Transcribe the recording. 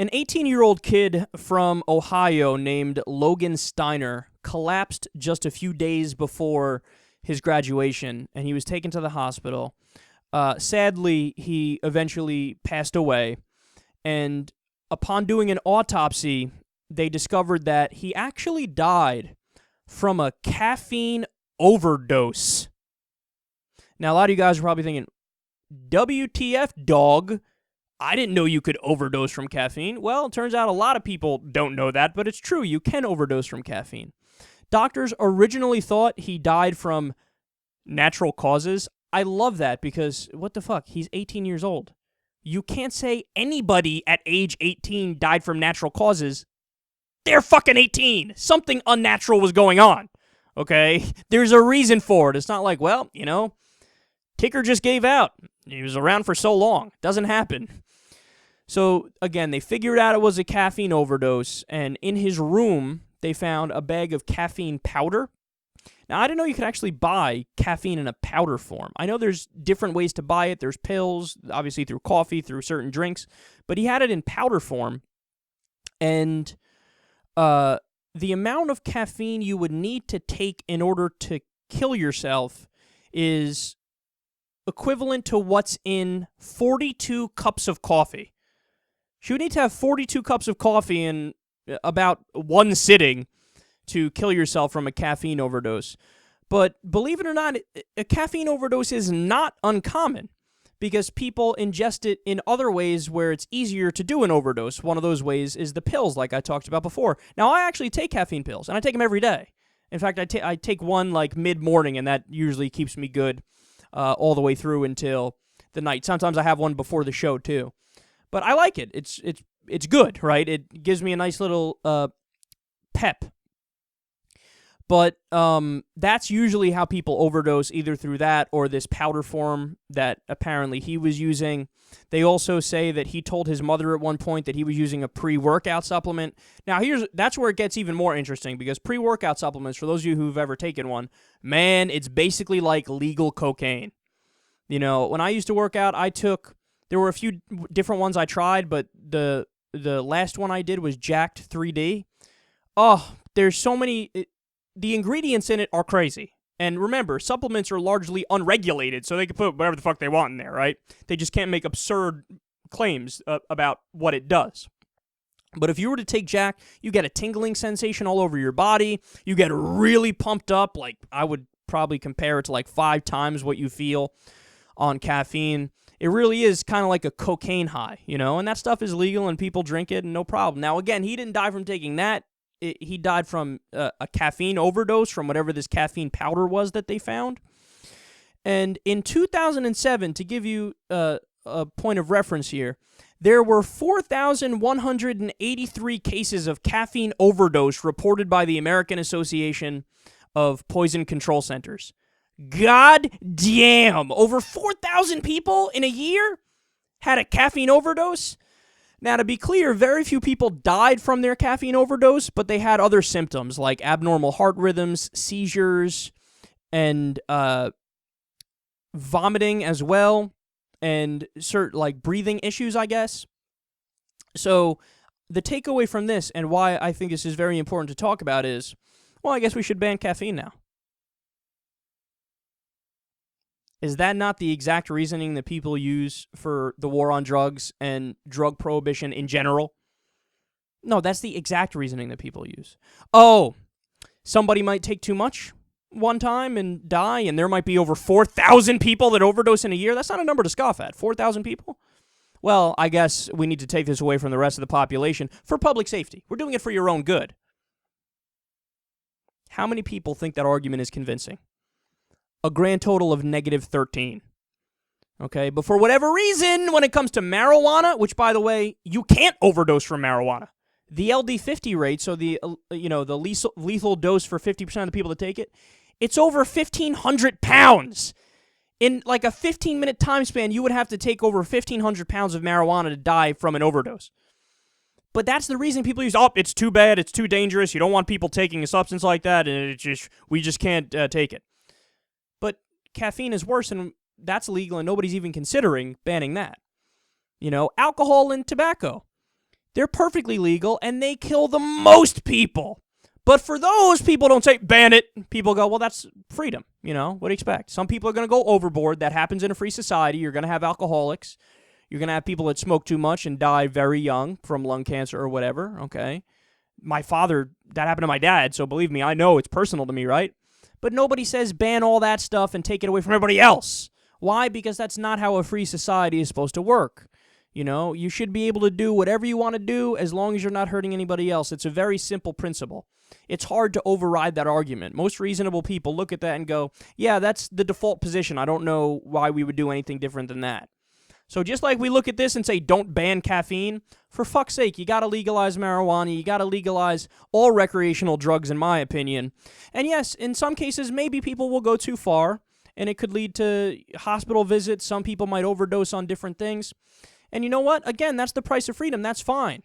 An 18-year-old kid from Ohio named Logan Stiner collapsed just a few days before his graduation, and he was taken to the hospital. Sadly, he eventually passed away, and upon doing an autopsy, they discovered that he actually died from a caffeine overdose. Now, a lot of you guys are probably thinking, WTF, dog? I didn't know you could overdose from caffeine. Well, it turns out a lot of people don't know that, but it's true. You can overdose from caffeine. Doctors originally thought he died from natural causes. I love that because, what the fuck? He's 18 years old. You can't say anybody at age 18 died from natural causes. They're fucking 18. Something unnatural was going on, okay? There's a reason for it. It's not like, well, Ticker just gave out. He was around for so long. Doesn't happen. So, again, they figured out it was a caffeine overdose, and in his room, they found a bag of caffeine powder. Now, I didn't know you could actually buy caffeine in a powder form. I know there's different ways to buy it. There's pills, obviously through coffee, through certain drinks, but he had it in powder form, and the amount of caffeine you would need to take in order to kill yourself is equivalent to what's in 42 cups of coffee. You would need to have 42 cups of coffee in about one sitting to kill yourself from a caffeine overdose. But believe it or not, a caffeine overdose is not uncommon because people ingest it in other ways where it's easier to do an overdose. One of those ways is the pills, like I talked about before. Now, I actually take caffeine pills, and I take them every day. In fact, I take one like mid-morning, and that usually keeps me good all the way through until the night. Sometimes I have one before the show, too. But I like it. It's good, right? It gives me a nice little pep. But that's usually how people overdose, either through that or this powder form that apparently he was using. They also say that he told his mother at one point that he was using a pre-workout supplement. Now, that's where it gets even more interesting, because pre-workout supplements, for those of you who've ever taken one, man, it's basically like legal cocaine. When I used to work out, there were a few different ones I tried, but the last one I did was Jacked 3D. Oh, there's so many. The ingredients in it are crazy. And remember, supplements are largely unregulated, so they can put whatever the fuck they want in there, right? They just can't make absurd claims about what it does. But if you were to take Jack, you get a tingling sensation all over your body. You get really pumped up. Like, I would probably compare it to like 5 times what you feel on caffeine. It really is kind of like a cocaine high, and that stuff is legal and people drink it and no problem. Now, again, he didn't die from taking that. He died from a caffeine overdose from whatever this caffeine powder was that they found. And in 2007, to give you a point of reference here, there were 4,183 cases of caffeine overdose reported by the American Association of Poison Control Centers. God damn! Over 4,000 people in a year had a caffeine overdose? Now, to be clear, very few people died from their caffeine overdose, but they had other symptoms like abnormal heart rhythms, seizures, and vomiting as well, and certain breathing issues, I guess. So the takeaway from this, and why I think this is very important to talk about, is, well, I guess we should ban caffeine now. Is that not the exact reasoning that people use for the war on drugs and drug prohibition in general? No, that's the exact reasoning that people use. Oh, somebody might take too much one time and die, and there might be over 4,000 people that overdose in a year? That's not a number to scoff at. 4,000 people? Well, I guess we need to take this away from the rest of the population for public safety. We're doing it for your own good. How many people think that argument is convincing? A grand total of negative 13. Okay, but for whatever reason, when it comes to marijuana, which, by the way, you can't overdose from marijuana. The LD50 rate, so the lethal dose for 50% of the people that take it, it's over 1,500 pounds. In like a 15-minute time span, you would have to take over 1,500 pounds of marijuana to die from an overdose. But that's the reason people use, it's too bad, it's too dangerous, you don't want people taking a substance like that, and we just can't take it. But caffeine is worse, and that's illegal, and nobody's even considering banning that. Alcohol and tobacco. They're perfectly legal, and they kill the most people. But for those, people don't say, ban it. People go, well, that's freedom. What do you expect? Some people are going to go overboard. That happens in a free society. You're going to have alcoholics. You're going to have people that smoke too much and die very young from lung cancer or whatever, okay? My father, that happened to my dad, so believe me, I know it's personal to me, right? But nobody says ban all that stuff and take it away from everybody else. Why? Because that's not how a free society is supposed to work. You should be able to do whatever you want to do as long as you're not hurting anybody else. It's a very simple principle. It's hard to override that argument. Most reasonable people look at that and go, yeah, that's the default position. I don't know why we would do anything different than that. So just like we look at this and say, don't ban caffeine, for fuck's sake, you got to legalize marijuana. You got to legalize all recreational drugs, in my opinion. And yes, in some cases, maybe people will go too far, and it could lead to hospital visits. Some people might overdose on different things. And you know what? Again, that's the price of freedom. That's fine.